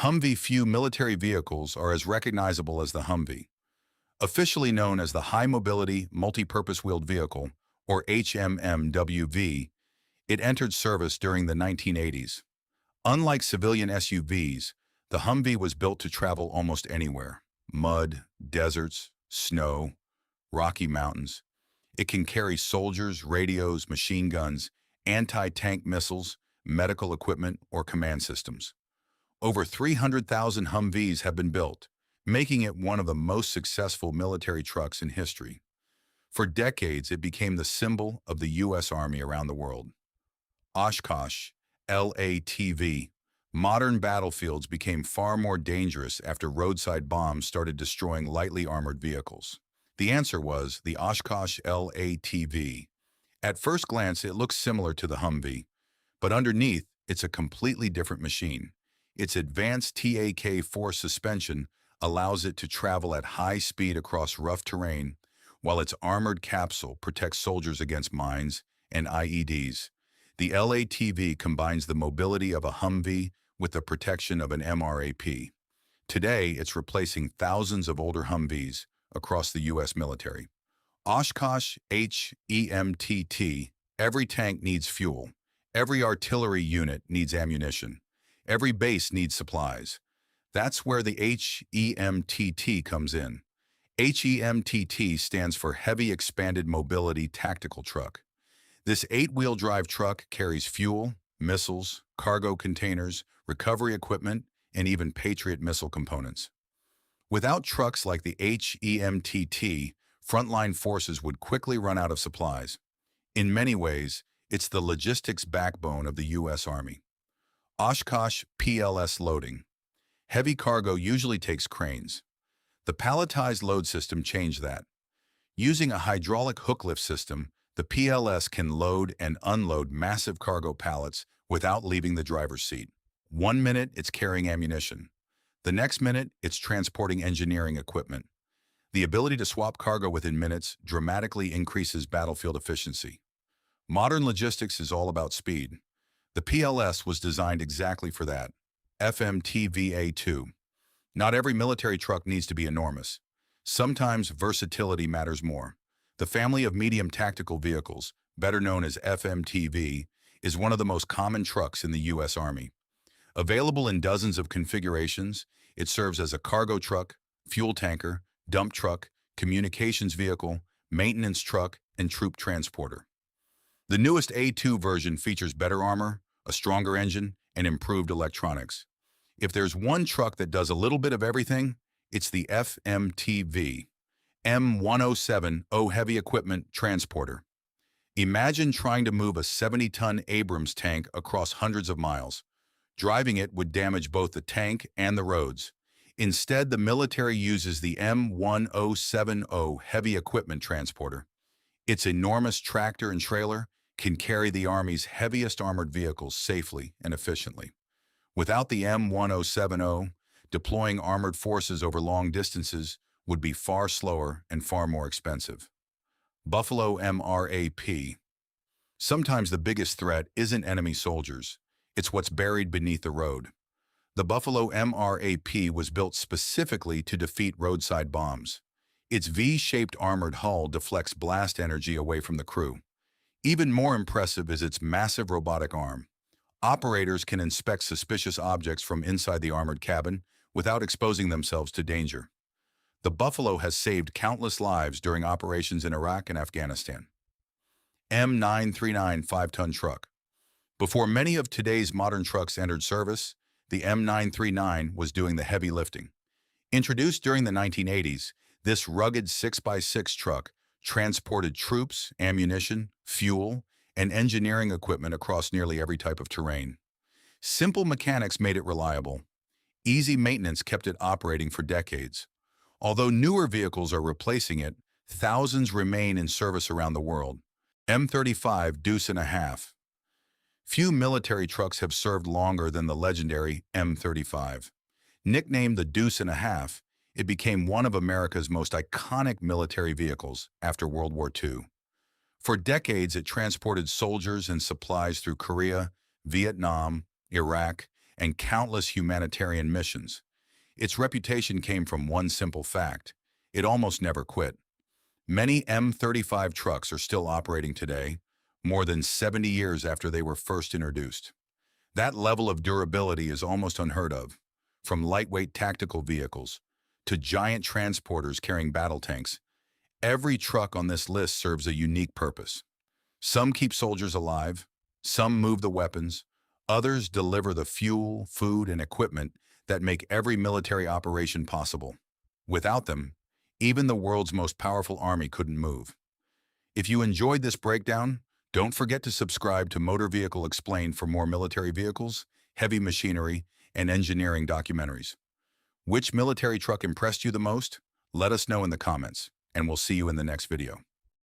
Humvee few military vehicles are as recognizable as the Humvee. Officially known as the High Mobility Multi-Purpose Wheeled Vehicle, or HMMWV, it entered service during the 1980s. Unlike civilian SUVs, the Humvee was built to travel almost anywhere. Mud, deserts, snow, rocky mountains. It can carry soldiers, radios, machine guns, anti-tank missiles, medical equipment, or command systems. Over 300,000 Humvees have been built, making it one of the most successful military trucks in history. For decades, it became the symbol of the U.S. Army around the world. Oshkosh, LATV. Modern battlefields became far more dangerous after roadside bombs started destroying lightly armored vehicles. The answer was the Oshkosh LATV. At first glance, it looks similar to the Humvee, but underneath, it's a completely different machine. Its advanced TAK-4 suspension allows it to travel at high speed across rough terrain, while its armored capsule protects soldiers against mines and IEDs. The LATV combines the mobility of a Humvee with the protection of an MRAP. Today, it's replacing thousands of older Humvees across the U.S. military. Oshkosh HEMTT. Every tank needs fuel. Every artillery unit needs ammunition. Every base needs supplies. That's where the HEMTT comes in. HEMTT stands for Heavy Expanded Mobility Tactical Truck. This 8-wheel drive truck carries fuel, missiles, cargo containers, recovery equipment, and even Patriot missile components. Without trucks like the HEMTT, frontline forces would quickly run out of supplies. In many ways, it's the logistics backbone of the U.S. Army. Oshkosh PLS loading. Heavy cargo usually takes cranes. The palletized load system changed that. Using a hydraulic hook lift system, the PLS can load and unload massive cargo pallets without leaving the driver's seat. 1 minute, it's carrying ammunition. The next minute, it's transporting engineering equipment. The ability to swap cargo within minutes dramatically increases battlefield efficiency. Modern logistics is all about speed. The PLS was designed exactly for that. FMTV-A2. Not every military truck needs to be enormous. Sometimes versatility matters more. The family of medium tactical vehicles, better known as FMTV, is one of the most common trucks in the U.S. Army. Available in dozens of configurations, it serves as a cargo truck, fuel tanker, dump truck, communications vehicle, maintenance truck, and troop transporter. The newest A2 version features better armor, a stronger engine, and improved electronics. If there's one truck that does a little bit of everything, it's the FMTV M1070 Heavy Equipment Transporter. Imagine trying to move a 70-ton Abrams tank across hundreds of miles. Driving it would damage both the tank and the roads. Instead, the military uses the M1070 Heavy Equipment Transporter. Its enormous tractor and trailer can carry the Army's heaviest armored vehicles safely and efficiently. Without the M1070, deploying armored forces over long distances would be far slower and far more expensive. Buffalo MRAP. Sometimes the biggest threat isn't enemy soldiers, it's what's buried beneath the road. The Buffalo MRAP was built specifically to defeat roadside bombs. Its V-shaped armored hull deflects blast energy away from the crew. Even more impressive is its massive robotic arm. Operators can inspect suspicious objects from inside the armored cabin without exposing themselves to danger. The Buffalo has saved countless lives during operations in Iraq and Afghanistan. M939 5-ton truck. Before many of today's modern trucks entered service, the M939 was doing the heavy lifting. Introduced during the 1980s, this rugged 6x6 truck transported troops, ammunition, fuel, and engineering equipment across nearly every type of terrain. Simple mechanics made it reliable. Easy maintenance kept it operating for decades. Although newer vehicles are replacing it, thousands remain in service around the world. M35 Deuce and a Half. Few military trucks have served longer than the legendary M35. Nicknamed the Deuce and a Half, it became one of America's most iconic military vehicles after World War II. For decades, it transported soldiers and supplies through Korea, Vietnam, Iraq, and countless humanitarian missions. Its reputation came from one simple fact: it almost never quit. Many M35 trucks are still operating today, more than 70 years after they were first introduced. That level of durability is almost unheard of. From lightweight tactical vehicles to giant transporters carrying battle tanks, every truck on this list serves a unique purpose. Some keep soldiers alive, some move the weapons, others deliver the fuel, food, and equipment that make every military operation possible. Without them, even the world's most powerful army couldn't move. If you enjoyed this breakdown, don't forget to subscribe to Motor Vehicle Explained for more military vehicles, heavy machinery, and engineering documentaries. Which military truck impressed you the most? Let us know in the comments, and we'll see you in the next video.